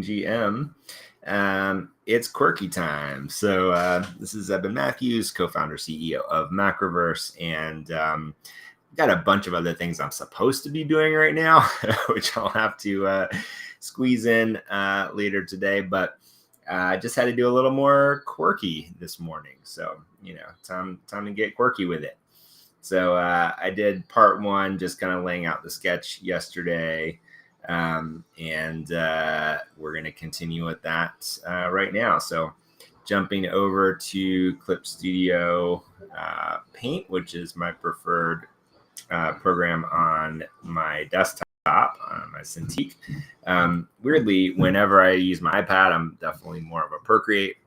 GM. It's Quirky time. So this is Eben Matthews, co-founder, CEO of Macroverse, and got a bunch of other things I'm supposed to be doing right now, which I'll have to squeeze in later today. But I just had to do a little more quirky this morning. So, time to get quirky with it. So I did part one, just kind of laying out the sketch yesterday. And we're going to continue with that right now. So jumping over to Clip Studio Paint, which is my preferred program on my desktop, on my Cintiq. Weirdly, whenever I use my iPad, I'm definitely more of a Procreate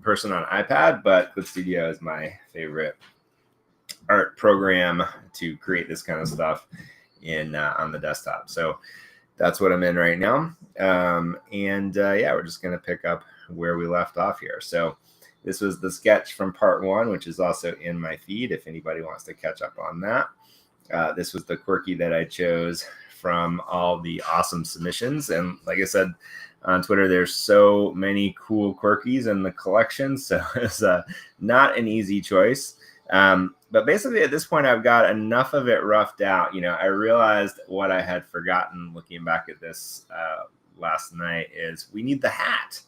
person on iPad, but Clip Studio is my favorite art program to create this kind of stuff in on the desktop. So that's what I'm in right now. We're just going to pick up where we left off here. So this was the sketch from part one, which is also in my feed if anybody wants to catch up on that. This was the quirky that I chose from all the awesome submissions. And like I said on Twitter, there's so many cool quirkies in the collection. So it's not an easy choice. But basically at this point, I've got enough of it roughed out. I realized what I had forgotten looking back at this last night is we need the hat.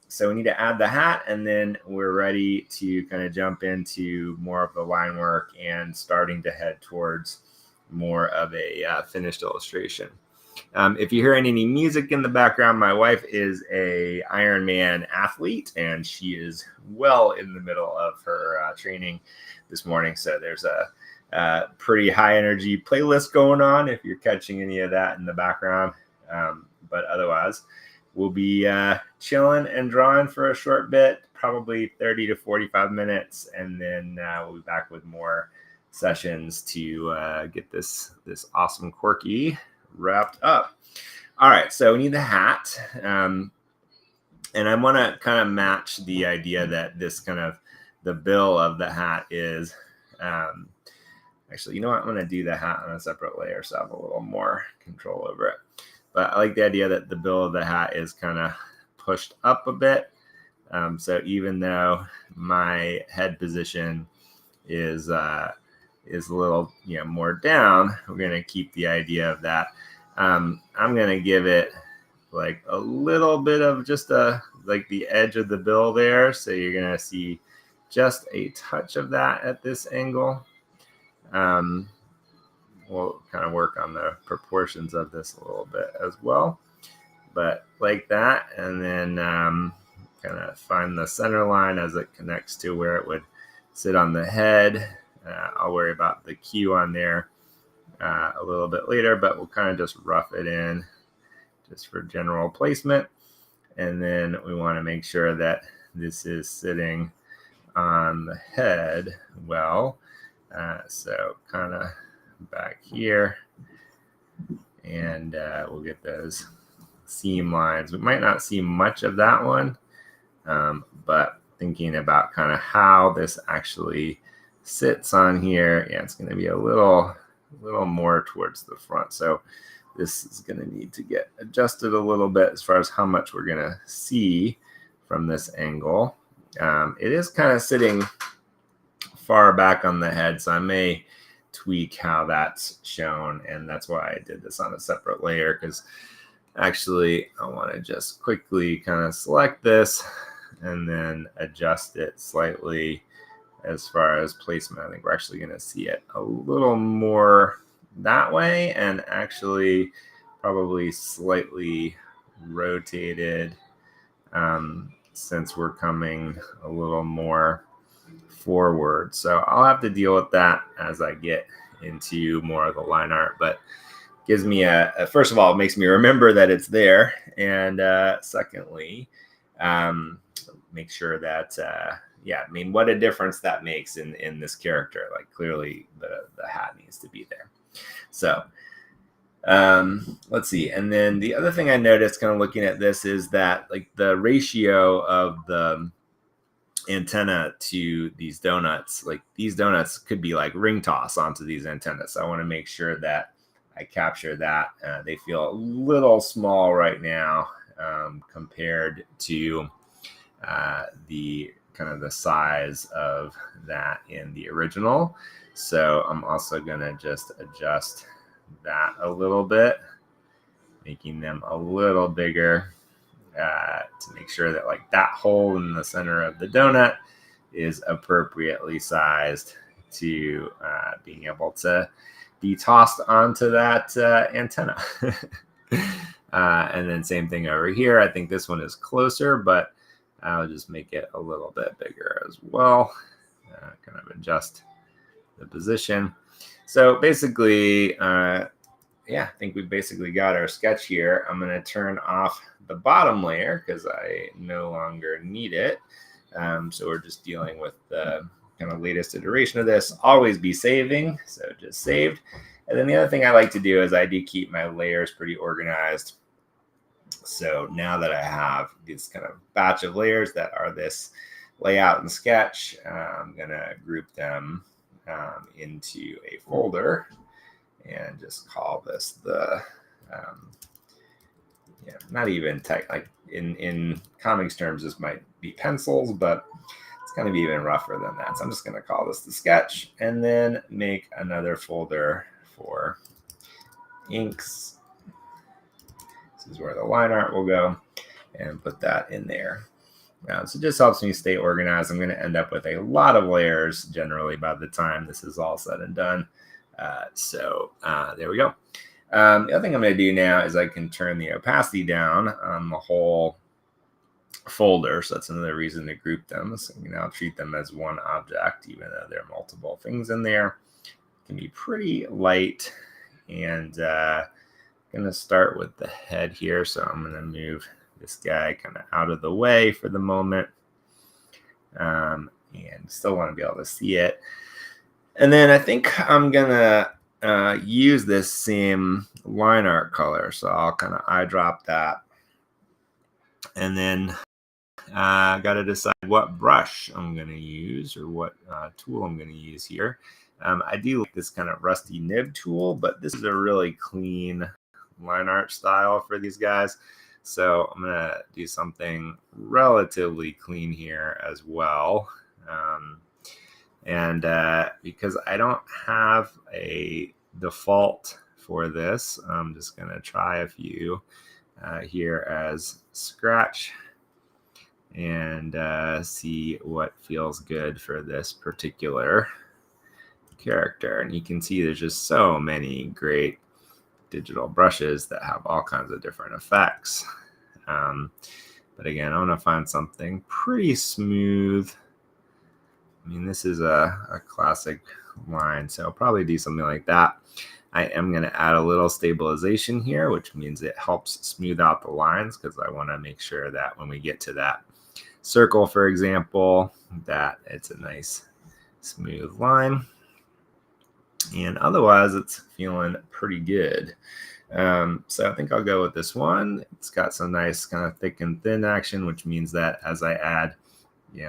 So we need to add the hat, and then we're ready to kind of jump into more of the line work and starting to head towards more of a finished illustration. If you're hearing any music in the background, my wife is a Ironman athlete, and she is well in the middle of her training this morning. So there's a pretty high energy playlist going on if you're catching any of that in the background. But otherwise, we'll be chilling and drawing for a short bit, probably 30 to 45 minutes, and then we'll be back with more sessions to get this awesome quirky wrapped up. All right, so we need the hat. And I want to kind of match the idea that this kind of the bill of the hat is actually, you know what? I'm going to do the hat on a separate layer so I have a little more control over it. But I like the idea that the bill of the hat is kind of pushed up a bit. So even though my head position is a little more down, we're going to keep the idea of that. I'm going to give it like a little bit of just like the edge of the bill there. So you're going to see just a touch of that at this angle. We'll kind of work on the proportions of this a little bit as well, but like that, and then kind of find the center line as it connects to where it would sit on the head. I'll worry about the Q on there a little bit later, but we'll kind of just rough it in just for general placement. And then we want to make sure that this is sitting on the head well. So kind of back here, and we'll get those seam lines. We might not see much of that one, but thinking about kind of how this actually sits on here, it's going to be a little more towards the front. So this is going to need to get adjusted a little bit as far as how much we're going to see from this angle. It is kind of sitting far back on the head, so I may tweak how that's shown, and that's why I did this on a separate layer, because actually I want to just quickly kind of select this and then adjust it slightly as far as placement. I think we're actually going to see it a little more that way, and actually probably slightly rotated since we're coming a little more forward. So I'll have to deal with that as I get into more of the line art, but gives me first of all, it makes me remember that it's there, and secondly, make sure that what a difference that makes in this character. Like clearly the hat needs to be there. So let's see. And then the other thing I noticed kind of looking at this is that like the ratio of the antenna to these donuts, like these donuts could be like ring toss onto these antennas. So I want to make sure that I capture that. They feel a little small right now. compared to the kind of the size of that in the original. So I'm also going to just adjust that a little bit, making them a little bigger to make sure that like that hole in the center of the donut is appropriately sized to being able to be tossed onto that antenna. And then same thing over here. I think this one is closer, but I'll just make it a little bit bigger as well. Kind of adjust the position. So basically, yeah, I think we've basically got our sketch here. I'm going to turn off the bottom layer because I no longer need it. So we're just dealing with the kind of latest iteration of this. Always be saving, so just saved. And then the other thing I like to do is I do keep my layers pretty organized. So now that I have this kind of batch of layers that are this layout and sketch, I'm going to group them into a folder and just call this the, not even tech, like in comics terms, this might be pencils, but it's going to be even rougher than that. So I'm just going to call this the sketch and then make another folder for inks. This is where the line art will go, and put that in there. So it just helps me stay organized. I'm going to end up with a lot of layers generally by the time this is all said and done. So there we go. The other thing I'm going to do now is I can turn the opacity down on the whole folder. So that's another reason to group them. So you now treat them as one object, even though there are multiple things in there. It can be pretty light, and going to start with the head here. So I'm going to move this guy kind of out of the way for the moment, and still want to be able to see it. And then I think I'm going to use this same line art color. So I'll kind of eyedrop that. And then I got to decide what brush I'm going to use, or what tool I'm going to use here. I do like this kind of rusty nib tool, but this is a really clean line art style for these guys. So I'm going to do something relatively clean here as well. Because I don't have a default for this, I'm just going to try a few here as scratch and see what feels good for this particular character. And you can see there's just so many great digital brushes that have all kinds of different effects. But again, I want to find something pretty smooth. I mean, this is a classic line, so I'll probably do something like that. I am going to add a little stabilization here, which means it helps smooth out the lines, because I want to make sure that when we get to that circle, for example, that it's a nice smooth line. And otherwise, it's feeling pretty good. So I think I'll go with this one. It's got some nice kind of thick and thin action, which means that as I add,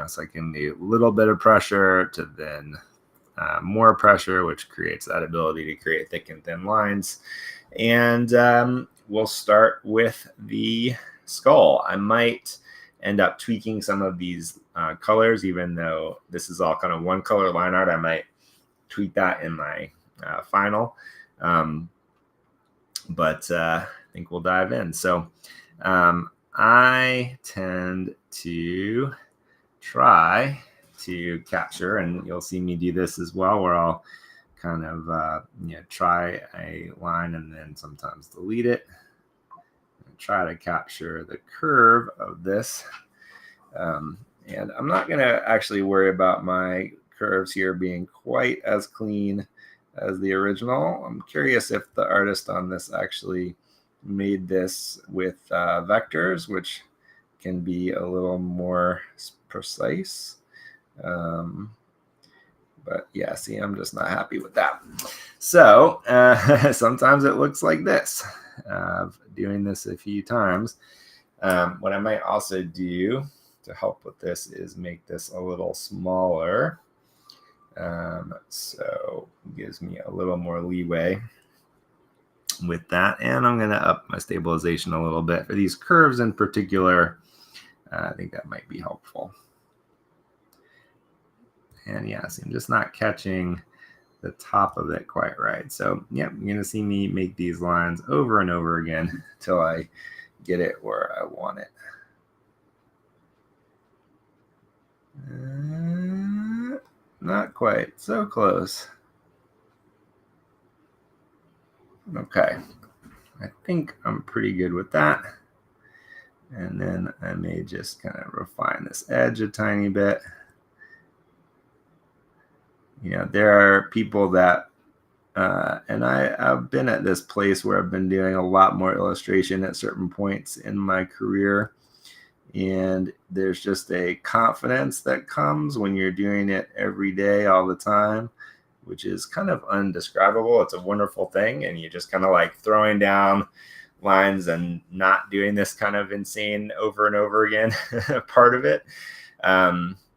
so I can do a little bit of pressure to then more pressure, which creates that ability to create thick and thin lines. And we'll start with the skull. I might end up tweaking some of these colors, even though this is all kind of one color line art. I might tweak that in my final, but I think we'll dive in. So I tend to try to capture, and you'll see me do this as well, where I'll kind of try a line and then sometimes delete it and try to capture the curve of this. And I'm not going to actually worry about my curves here being quite as clean as the original. I'm curious if the artist on this actually made this with vectors, which can be a little more precise. But yeah, see, I'm just not happy with that. So sometimes it looks like this. Doing this a few times. What I might also do to help with this is make this a little smaller. So it gives me a little more leeway with that. And I'm going to up my stabilization a little bit for these curves in particular. I think that might be helpful. And yeah, see, I'm just not catching the top of it quite right. So yep, you're going to see me make these lines over and over again until I get it where I want it. Not quite, so close. Okay, I think I'm pretty good with that. And then I may just kind of refine this edge a tiny bit. You know, there are people that, and I've been at this place where I've been doing a lot more illustration at certain points in my career. And there's just a confidence that comes when you're doing it every day, all the time, which is kind of undescribable. It's a wonderful thing. And you're just kind of like throwing down lines and not doing this kind of insane over and over again part of it.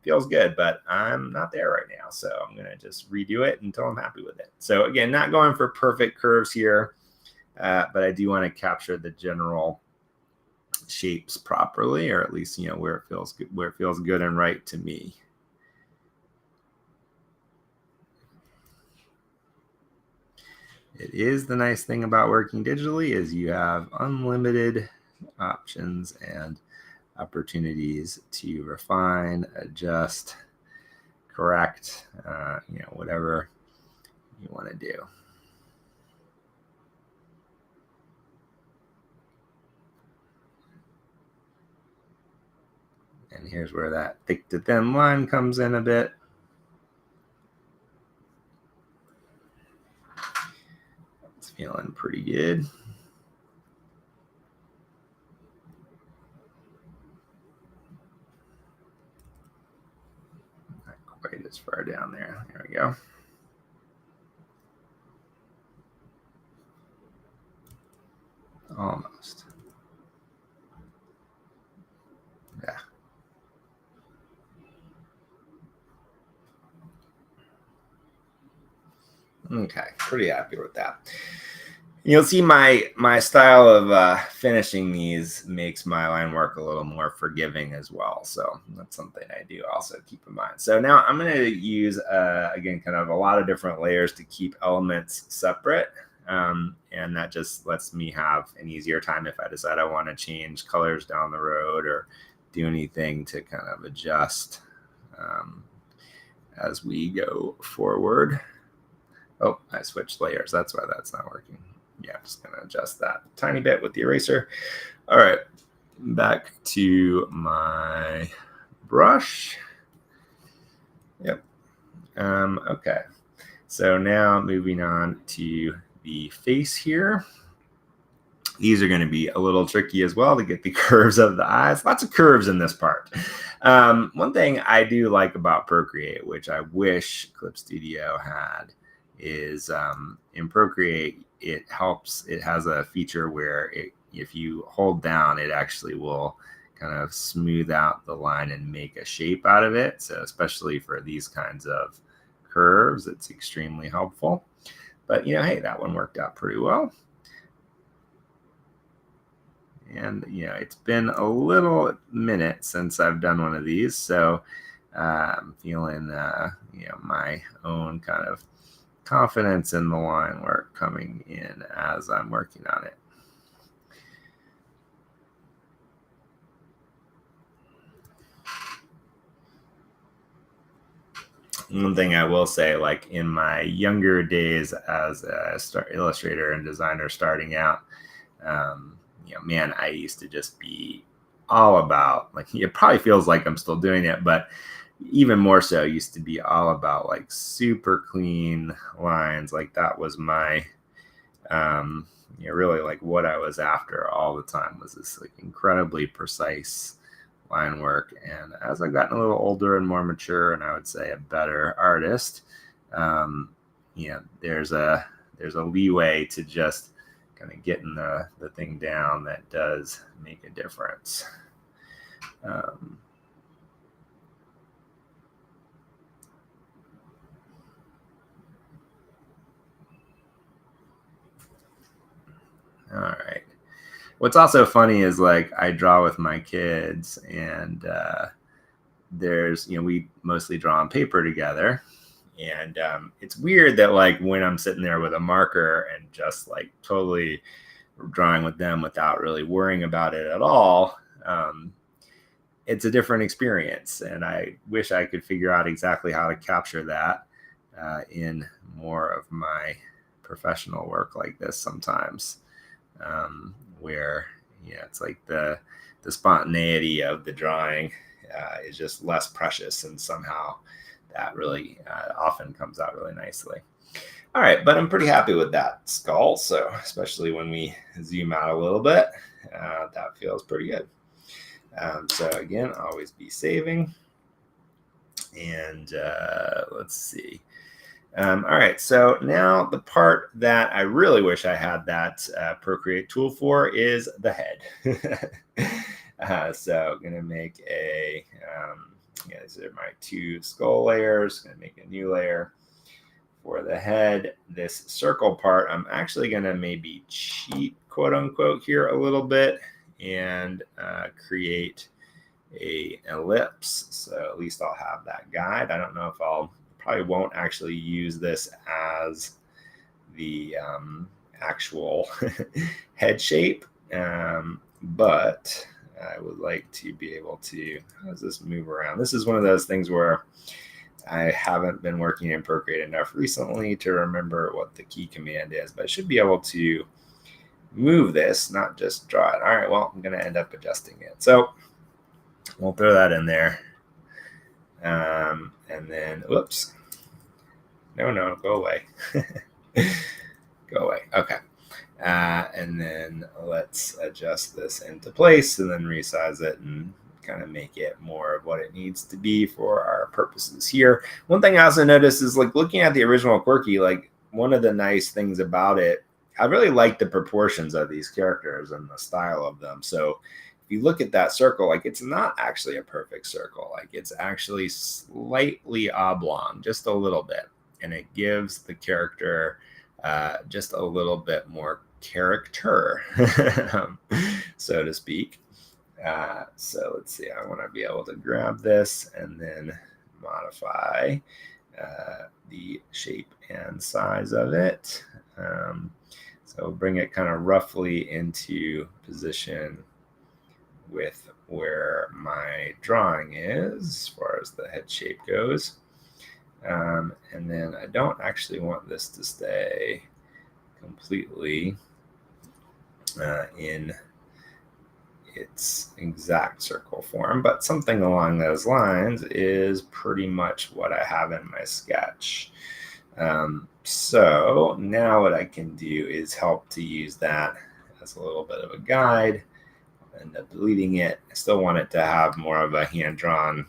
Feels good, but I'm not there right now. So I'm going to just redo it until I'm happy with it. So again, not going for perfect curves here, but I do want to capture the general shapes properly, or at least, you know, where it feels good and right to me. It is the nice thing about working digitally is you have unlimited options and opportunities to refine, adjust, correct, you know, whatever you want to do. And here's where that thick to thin line comes in a bit. It's feeling pretty good. Not quite as far down there. There we go. Almost. Yeah. Okay, pretty happy with that. You'll see my style of finishing these makes my line work a little more forgiving as well. So that's something I do also keep in mind. So now I'm going to use, again, kind of a lot of different layers to keep elements separate. And that just lets me have an easier time if I decide I want to change colors down the road or do anything to kind of adjust as we go forward. Oh, I switched layers. That's why that's not working. Yeah, I'm just going to adjust that a tiny bit with the eraser. All right, back to my brush. Yep. Okay, so now moving on to the face here. These are going to be a little tricky as well to get the curves of the eyes. Lots of curves in this part. One thing I do like about Procreate, which I wish Clip Studio had, is in Procreate, it has a feature where if you hold down, it actually will kind of smooth out the line and make a shape out of it. So especially for these kinds of curves, it's extremely helpful. But, you know, hey, that one worked out pretty well. And, you know, it's been a little minute since I've done one of these. So I'm feeling, you know, my own kind of confidence in the line work coming in as I'm working on it. One thing I will say, like in my younger days as a illustrator and designer starting out, you know, man, I used to just be all about, like, it probably feels like I'm still doing it, but even more so, used to be all about like super clean lines. Like that was my, you know, really like what I was after all the time was this like incredibly precise line work. And as I've gotten a little older and more mature, and I would say a better artist, you know, there's a leeway to just kind of getting the thing down that does make a difference. All right. What's also funny is like I draw with my kids, and there's, we mostly draw on paper together. And it's weird that like when I'm sitting there with a marker and just like totally drawing with them without really worrying about it at all, it's a different experience. And I wish I could figure out exactly how to capture that in more of my professional work like this sometimes, where it's like the spontaneity of the drawing is just less precious, and somehow that really often comes out really nicely. All right, but I'm pretty happy with that skull. So especially when we zoom out a little bit, that feels pretty good. So again, always be saving. And let's see. All right, so now the part that I really wish I had that Procreate tool for is the head. So I'm gonna make a, these are my 2 skull layers. Gonna make a new layer for the head. This circle part, I'm actually gonna maybe cheat, quote unquote, here a little bit and create a ellipse. So at least I'll have that guide. I don't know if probably won't actually use this as the actual head shape, but I would like to be able to, how does this move around? This is one of those things where I haven't been working in Procreate enough recently to remember what the key command is, but I should be able to move this, not just draw it. All right, well, I'm going to end up adjusting it. So we'll throw that in there. And then, whoops. No, go away. Go away. Okay. And then let's adjust this into place and then resize it and kind of make it more of what it needs to be for our purposes here. One thing I also noticed is like looking at the original Quirky, like one of the nice things about it, I really like the proportions of these characters and the style of them. So if you look at that circle, like it's not actually a perfect circle. Like it's actually slightly oblong, just a little bit. And it gives the character just a little bit more character, so to speak. So let's see, I want to be able to grab this and then modify the shape and size of it. So bring it kind of roughly into position with where my drawing is as far as the head shape goes. And then I don't actually want this to stay completely in its exact circle form, but something along those lines is pretty much what I have in my sketch. So now what I can do is help to use that as a little bit of a guide. I'll end up deleting it. I still want it to have more of a hand-drawn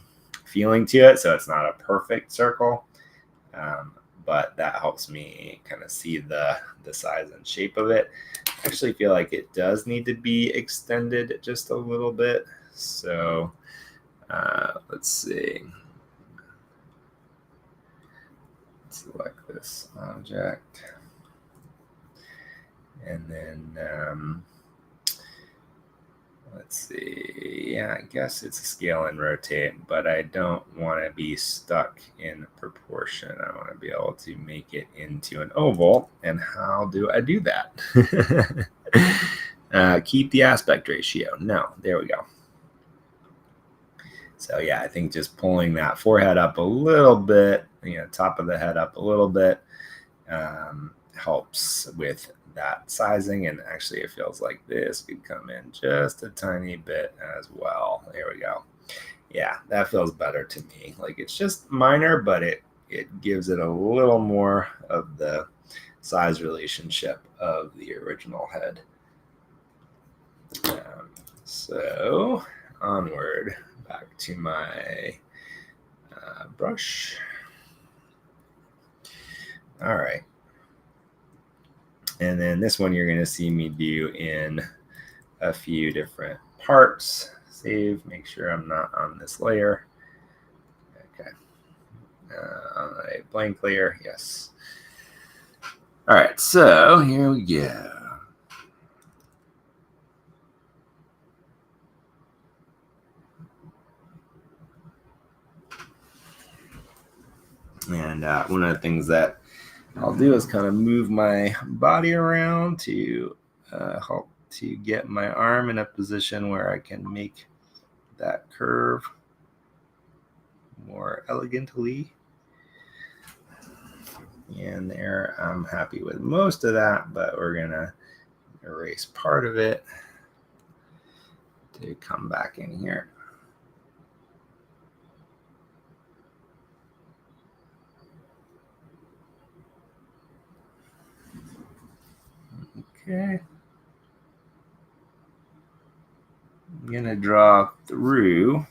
feeling to it, so it's not a perfect circle, but that helps me kind of see the size and shape of it. I actually feel like it does need to be extended just a little bit. So let's see. Select this object. And then let's see. Yeah, I guess it's scale and rotate, but I don't want to be stuck in proportion. I want to be able to make it into an oval. And how do I do that? Keep the aspect ratio. No, there we go. So yeah, I think just pulling that forehead up a little bit, top of the head up a little bit, helps with that sizing. And actually it feels like this could come in just a tiny bit as well. There we go. Yeah, that feels better to me. Like it's just minor, but it gives it a little more of the size relationship of the original head. So onward, back to my brush. All right. And then this one you're going to see me do in a few different parts. Save, make sure I'm not on this layer. Okay. On a blank layer, yes. All right, so here we go. And one of the things that I'll do is kind of move my body around to help to get my arm in a position where I can make that curve more elegantly. And there, I'm happy with most of that, but we're gonna erase part of it to come back in here. Okay. I'm gonna draw through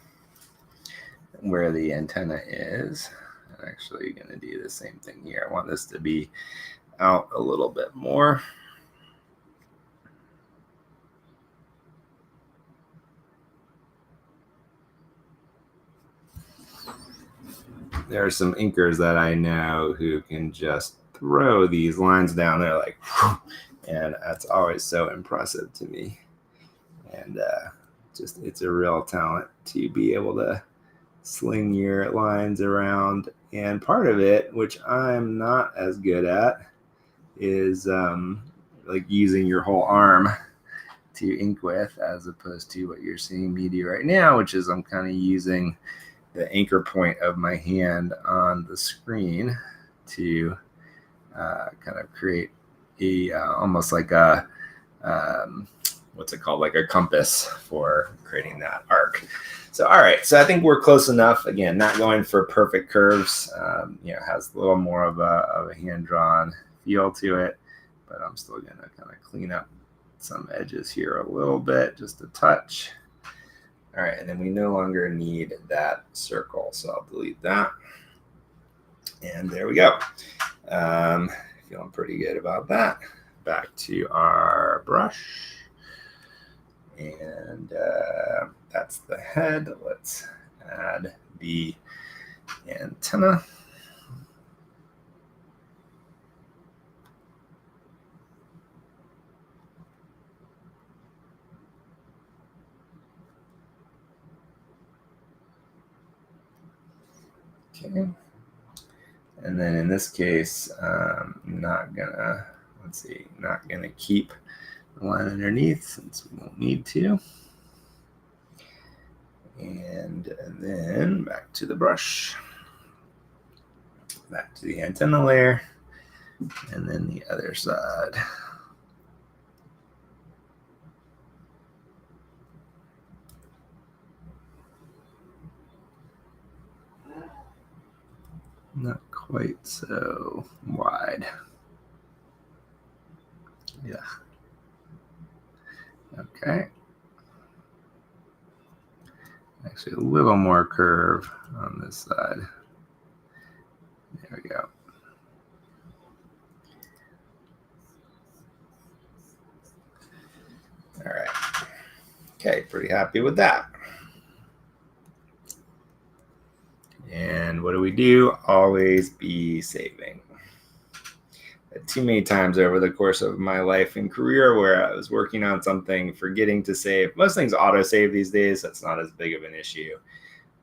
where the antenna is. I'm actually gonna do the same thing here. I want this to be out a little bit more. There are some inkers that I know who can just throw these lines down there like, and that's always so impressive to me. And just it's a real talent to be able to sling your lines around. And part of it, which I'm not as good at, is like using your whole arm to ink with, as opposed to what you're seeing me do right now, which is I'm kind of using the anchor point of my hand on the screen to kind of create a almost like a what's it called, like a compass for creating that arc. So all right, so I think we're close enough. Again, not going for perfect curves. Has a little more of a hand-drawn feel to it, but I'm still gonna kind of clean up some edges here a little bit, just a touch. All right, and then we no longer need that circle, so I'll delete that. And there we go. Feeling pretty good about that. Back to our brush. And that's the head. Let's add the antenna. Okay. And then in this case, not gonna keep the line underneath since we won't need to. And then back to the brush, back to the antenna layer, and then the other side. Not quite so wide. Yeah. Okay. Actually, a little more curve on this side. There we go. All right. Okay, pretty happy with that. And what do? Always be saving. Too many times over the course of my life and career where I was working on something, forgetting to save. Most things auto-save these days. That's not as big of an issue.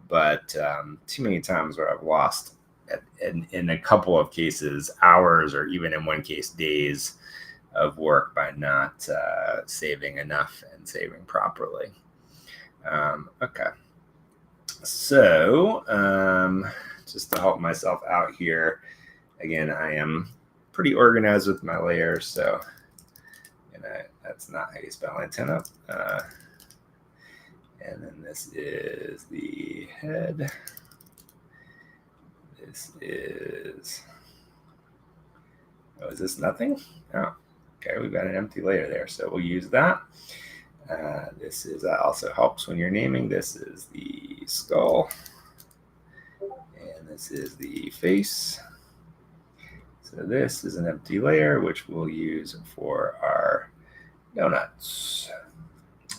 But too many times where I've lost, in a couple of cases, hours, or even in one case, days of work by not saving enough and saving properly. Okay. So just to help myself out here, again, I am pretty organized with my layers, so that's not how you spell antenna. And then this is the head. This is, is this nothing? Oh, okay, we've got an empty layer there, so we'll use that. This is also helps when you're naming. This is the skull, and this is the face. So this is an empty layer, which we'll use for our donuts.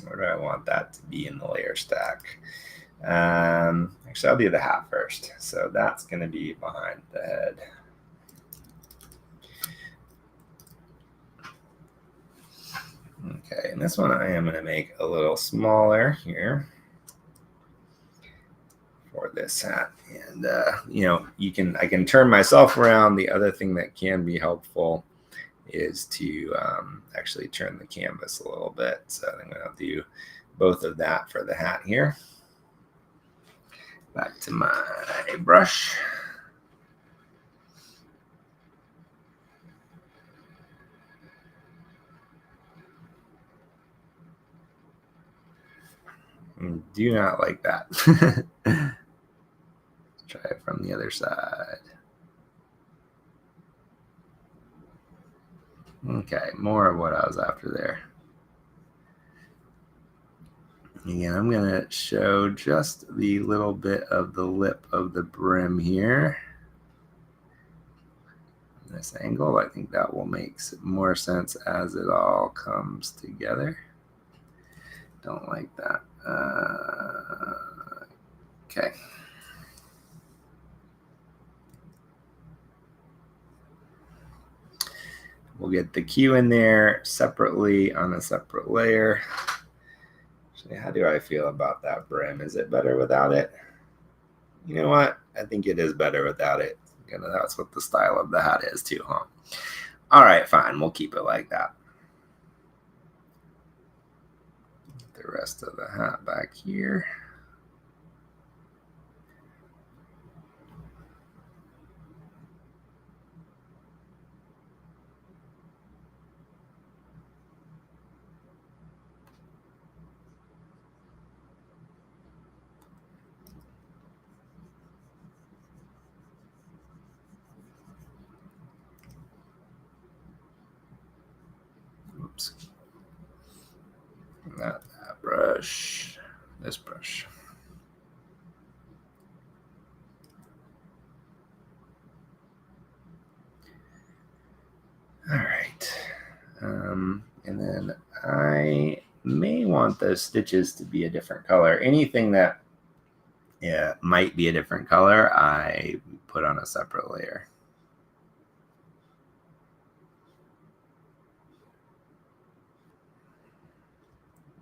Where do I want that to be in the layer stack? Actually, I'll do the hat first. So that's going to be behind the head. Okay, and this one I am going to make a little smaller here for this hat. And I can turn myself around. The other thing that can be helpful is to actually turn the canvas a little bit. So I'm going to do both of that for the hat here. Back to my brush. Do not like that. Try it from the other side. Okay, more of what I was after there. Again, I'm going to show just the little bit of the lip of the brim here. This angle, I think that will make more sense as it all comes together. Don't like that. Okay. We'll get the Q in there separately on a separate layer. Actually, how do I feel about that brim? Is it better without it? You know what? I think it is better without it. That's what the style of the hat is too, huh? All right, fine. We'll keep it like that. The rest of the hat back here. Oops. Not that brush. This brush. All right. And then I may want those stitches to be a different color. Anything that might be a different color, I put on a separate layer.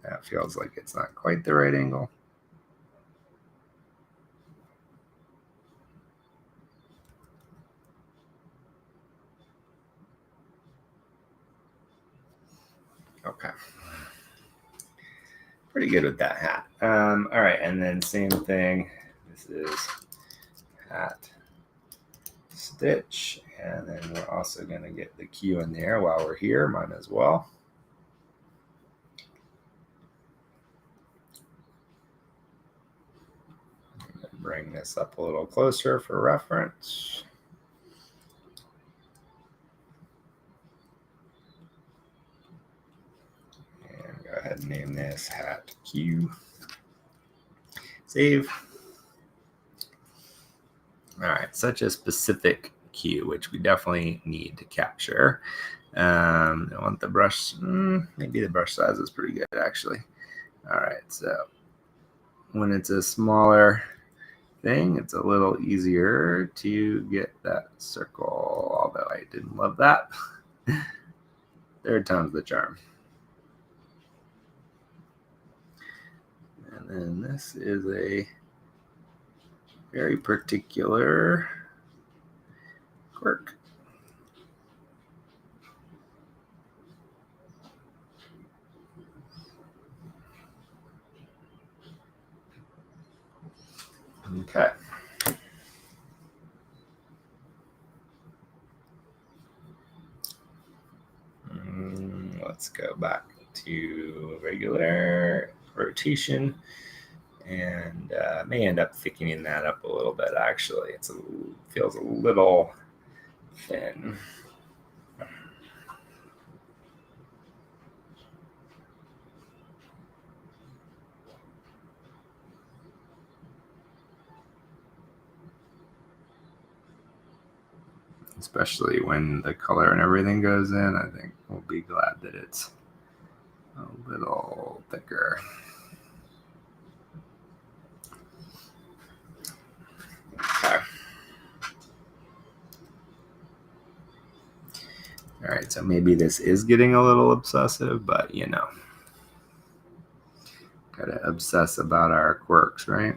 That feels like it's not quite the right angle. Okay. Pretty good with that hat. All right, and then same thing. This is hat stitch, and then we're also going to get the Q in there while we're here. Might as well. Bring this up a little closer for reference. And go ahead and name this hat Q. Save. All right, such a specific Q, which we definitely need to capture. I want the brush, maybe the brush size is pretty good actually. All right, so when it's a smaller thing, it's a little easier to get that circle, although I didn't love that. Third time's the charm. And then this is a very particular quirk. Okay. Let's go back to regular rotation, and may end up thickening that up a little bit. Actually, it feels a little thin. Especially when the color and everything goes in, I think we'll be glad that it's a little thicker. Okay. All right, so maybe this is getting a little obsessive, but you know, gotta obsess about our quirks, right?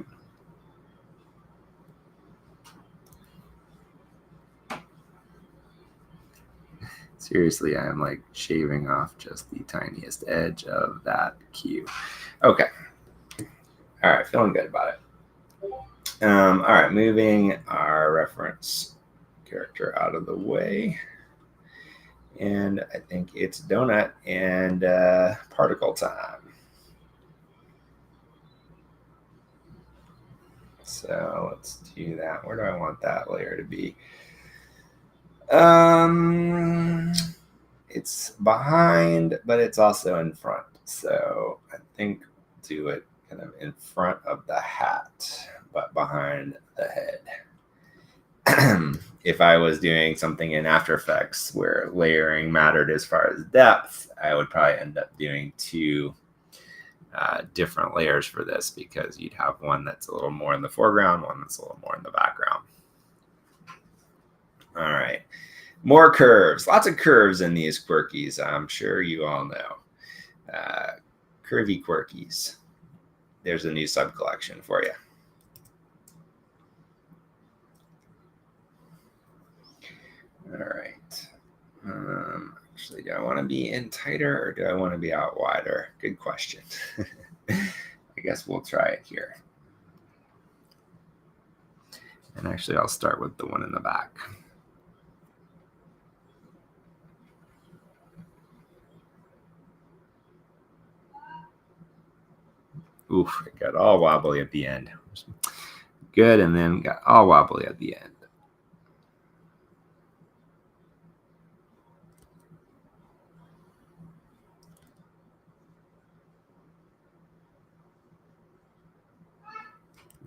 Seriously, I'm like shaving off just the tiniest edge of that cue. Okay. All right, feeling good about it. All right, moving our reference character out of the way. And I think it's donut and particle time. So let's do that. Where do I want that layer to be? It's behind, but it's also in front. So I think do it kind of in front of the hat, but behind the head. If I was doing something in After Effects where layering mattered as far as depth, I would probably end up doing two different layers for this, because you'd have one that's a little more in the foreground, one that's a little more in the background. All right. More curves. Lots of curves in these Quirkies, I'm sure you all know. Curvy Quirkies. There's a new sub-collection for you. All right. Actually, do I want to be in tighter or do I want to be out wider? Good question. I guess we'll try it here. And actually, I'll start with the one in the back. Oof, it got all wobbly at the end. Good, and then got all wobbly at the end.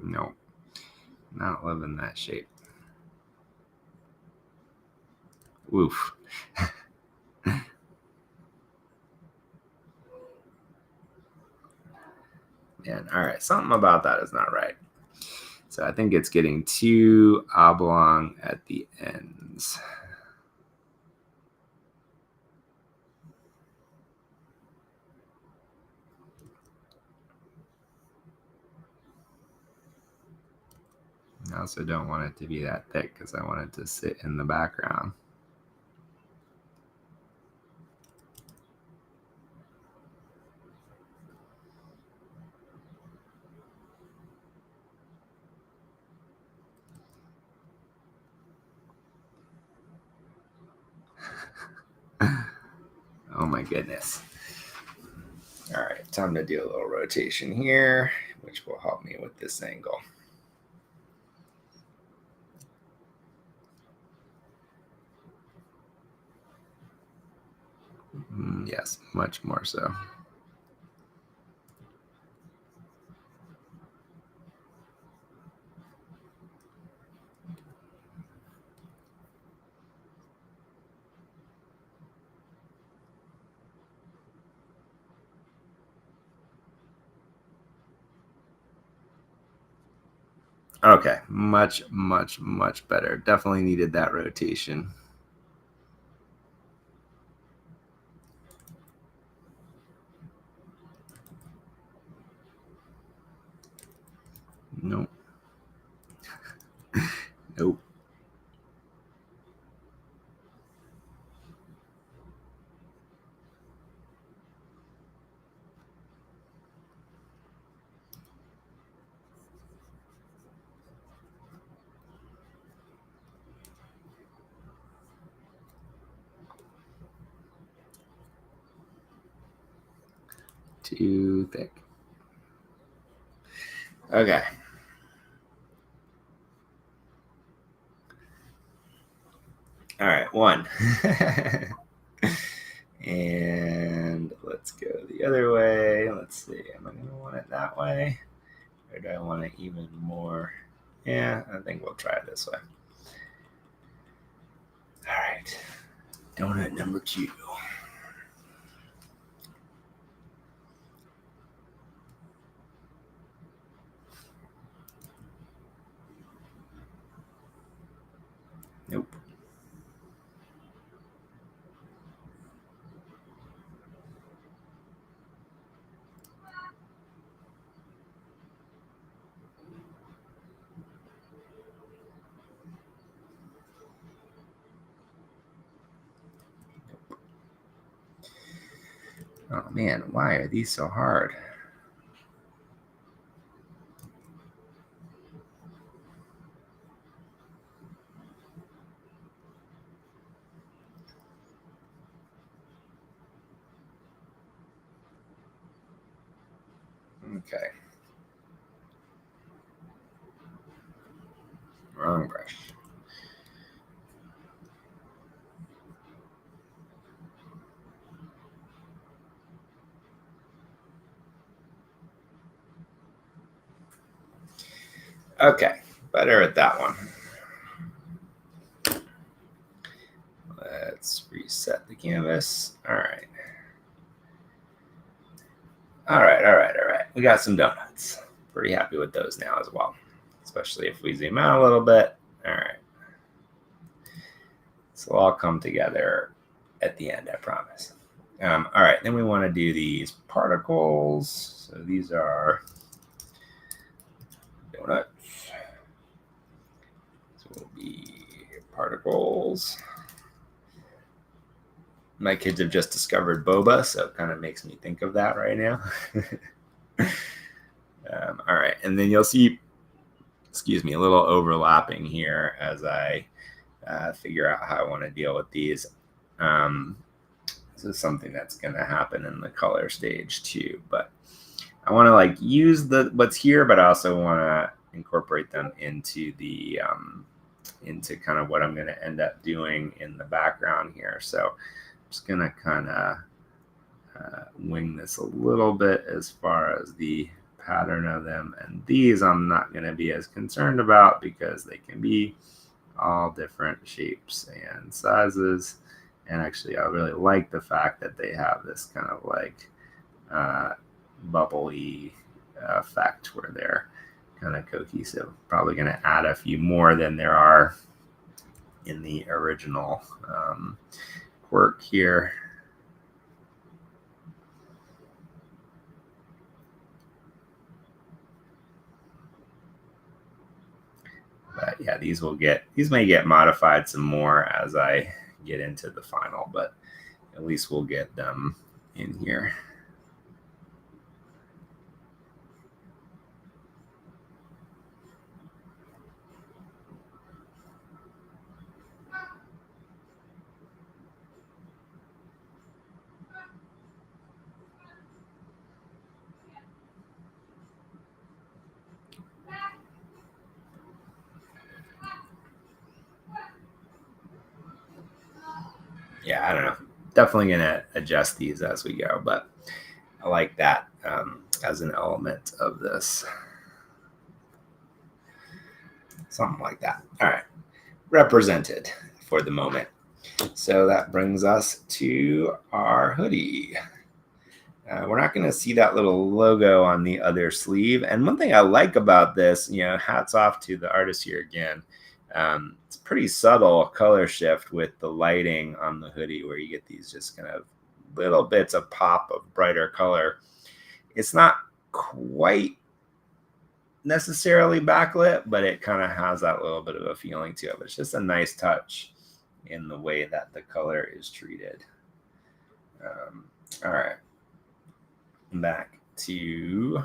Nope, not loving that shape. Oof. Man, all right, something about that is not right. So I think it's getting too oblong at the ends. I also don't want it to be that thick because I want it to sit in the background. Oh my goodness. All right, time to do a little rotation here, which will help me with this angle. Yes, much more so. Okay, much, much, much better. Definitely needed that rotation. Nope. Nope. Too thick. Okay. All right, one. And let's go the other way. Let's see. Am I going to want it that way? Or do I want it even more? Yeah, I think we'll try it this way. All right. Donut number 2. Nope. Oh man, why are these so hard? Okay. Wrong brush. Okay, better at that one. Let's reset the canvas. All right. All right. We got some donuts. Pretty happy with those now as well, especially if we zoom out a little bit. All right. So it'll all come together at the end, I promise. All right, then we want to do these particles. So these are donuts. So will be particles. My kids have just discovered boba, so it kind of makes me think of that right now. All right, and then you'll see, excuse me, a little overlapping here as I figure out how I want to deal with these. This is something that's going to happen in the color stage too, but I want to like use what's here, but I also want to incorporate them into the into kind of what I'm going to end up doing in the background here. So I'm just going to kind of wing this a little bit as far as the pattern of them, and these I'm not going to be as concerned about because they can be all different shapes and sizes. And actually, I really like the fact that they have this kind of like bubbly effect where they're kind of cohesive. Probably going to add a few more than there are in the original Quirk here. But yeah, these may get modified some more as I get into the final, but at least we'll get them in here. Yeah, I don't know. Definitely going to adjust these as we go, but I like that as an element of this. Something like that. All right. Represented for the moment. So that brings us to our hoodie. We're not going to see that little logo on the other sleeve. And one thing I like about this, hats off to the artist here again. It's pretty subtle color shift with the lighting on the hoodie where you get these just kind of little bits of pop of brighter color. It's not quite necessarily backlit, but it kind of has that little bit of a feeling to it. But it's just a nice touch in the way that the color is treated. All right. Back to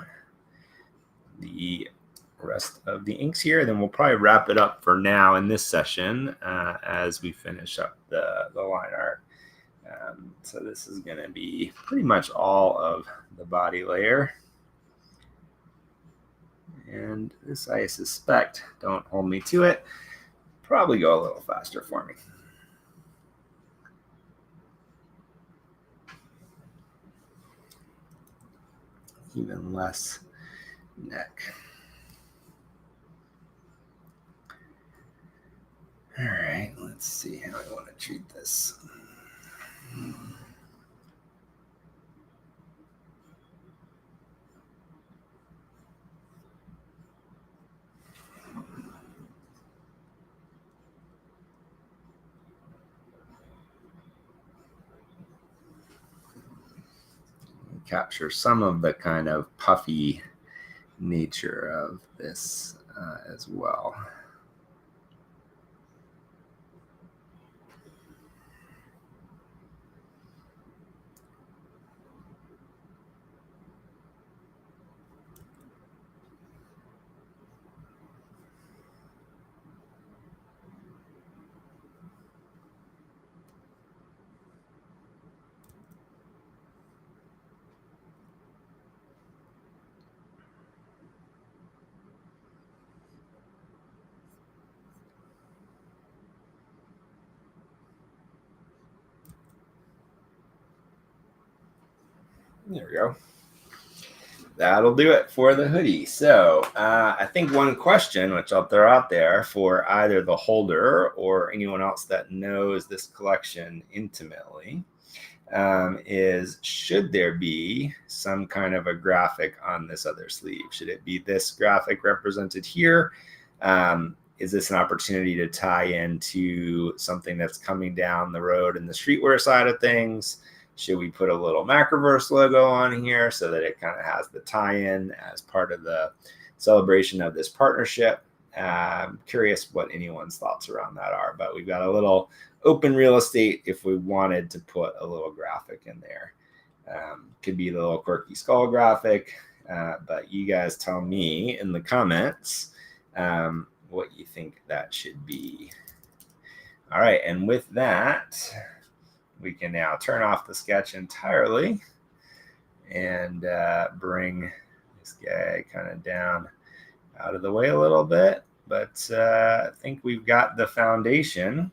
the rest of the inks here. Then we'll probably wrap it up for now in this session as we finish up the line art. So this is going to be pretty much all of the body layer. And this, I suspect, don't hold me to it, probably go a little faster for me. Even less neck. All right, let's see how I want to treat this. Capture some of the kind of puffy nature of this as well. There we go. That'll do it for the hoodie. So I think one question, which I'll throw out there for either the holder or anyone else that knows this collection intimately, is should there be some kind of a graphic on this other sleeve? Should it be this graphic represented here? Is this an opportunity to tie into something that's coming down the road in the streetwear side of things? Should we put a little Macroverse logo on here so that it kind of has the tie-in as part of the celebration of this partnership? Curious what anyone's thoughts around that are, but we've got a little open real estate if we wanted to put a little graphic in there. Could be the little quirky skull graphic, but you guys tell me in the comments what you think that should be. All right, and with that, we can now turn off the sketch entirely and bring this guy kind of down out of the way a little bit. But I think we've got the foundation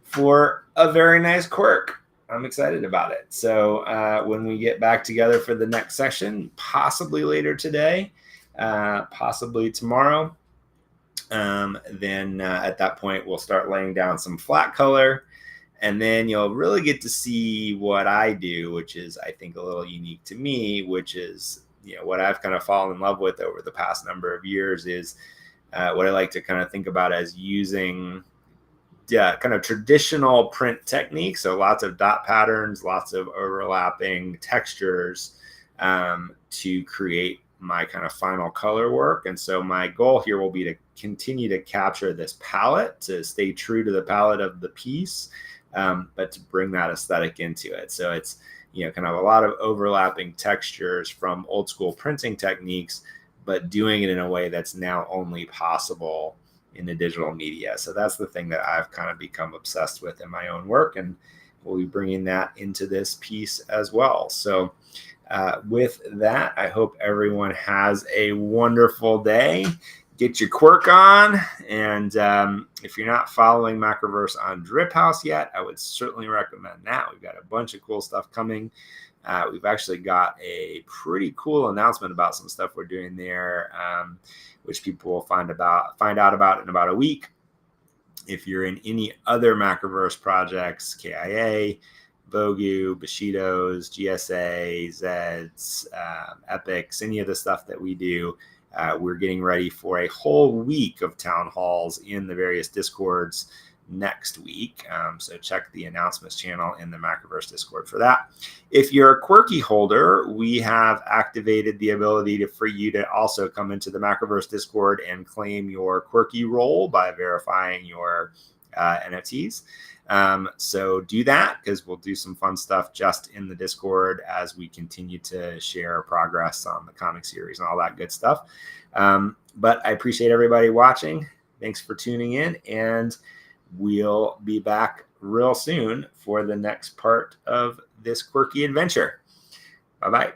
for a very nice quirk. I'm excited about it. So when we get back together for the next session, possibly later today, possibly tomorrow, then at that point, we'll start laying down some flat color. And then you'll really get to see what I do, which is, I think, a little unique to me, which is, what I've kind of fallen in love with over the past number of years is what I like to kind of think about as using kind of traditional print techniques. So lots of dot patterns, lots of overlapping textures to create my kind of final color work. And so my goal here will be to continue to capture this palette, to stay true to the palette of the piece, but to bring that aesthetic into it. So it's, kind of a lot of overlapping textures from old school printing techniques, but doing it in a way that's now only possible in the digital media. So that's the thing that I've kind of become obsessed with in my own work, and we'll be bringing that into this piece as well. So with that, I hope everyone has a wonderful day. Get your quirk on, and if you're not following Macroverse on Drip House yet, I would certainly recommend that. We've got a bunch of cool stuff coming. We've actually got a pretty cool announcement about some stuff we're doing there, which people will find out about in about a week. If you're in any other Macroverse projects, KIA, Vogu, Bushido's, GSA, Zeds, Epics, any of the stuff that we do, we're getting ready for a whole week of town halls in the various Discords next week. So check the announcements channel in the Macroverse Discord for that. If you're a Quirky holder, we have activated the ability for you to also come into the Macroverse Discord and claim your Quirky role by verifying your NFTs. So do that, because we'll do some fun stuff just in the Discord as we continue to share progress on the comic series and all that good stuff. But I appreciate everybody watching. Thanks for tuning in, and we'll be back real soon for the next part of this quirky adventure. Bye-bye.